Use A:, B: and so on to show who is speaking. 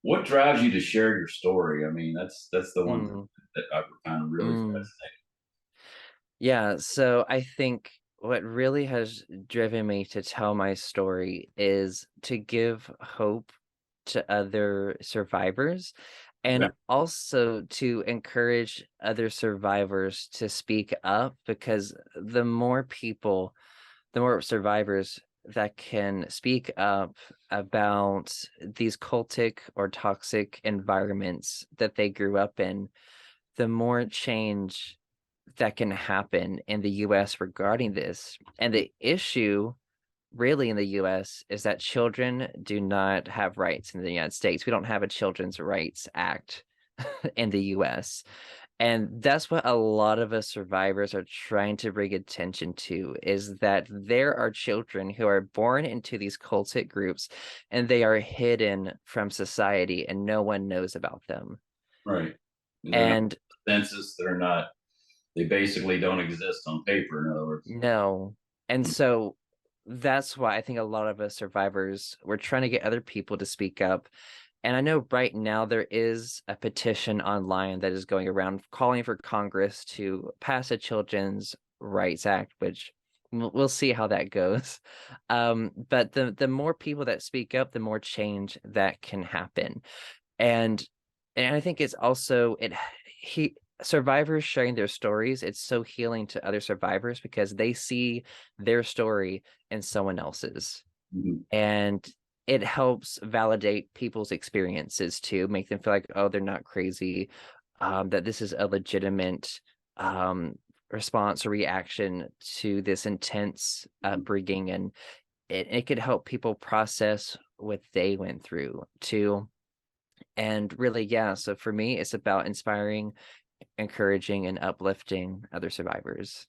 A: What drives you to share your story? I mean, that's the one thing
B: Mm,
A: that I found really
B: mm.
A: fascinating.
B: Yeah, so I think what really has driven me to tell my story is to give hope to other survivors
A: Okay.
B: and also to encourage other survivors to speak up because the more survivors that can speak up about these cultic or toxic environments that they grew up in, the more change that can happen in the US regarding this. And the issue really in the US is that children do not have rights in the United States. We don't have a Children's Rights Act in the US. And that's what a lot of us survivors are trying to bring attention to is that there are children who are born into these cultic groups and they are hidden from society and no one knows about them.
A: Right. They're not
B: And
A: census. They're not. They basically don't exist on paper. In other words.
B: no. And so that's why I think a lot of us survivors, we're trying to get other people to speak up. And I know right now there is a petition online that is going around calling for Congress to pass a Children's Rights Act, which we'll see how that goes. But the more people that speak up, the more change that can happen. And I think it's also he survivors sharing their stories, it's so healing to other survivors because they see their story in someone else's.
A: Mhm.
B: And it helps validate people's experiences too, make them feel like, oh, they're not crazy, that this is a legitimate um, response or reaction to this intense upbringing. And it could help people process what they went through too. And really, yeah, so for me, it's about inspiring, encouraging, and uplifting other survivors.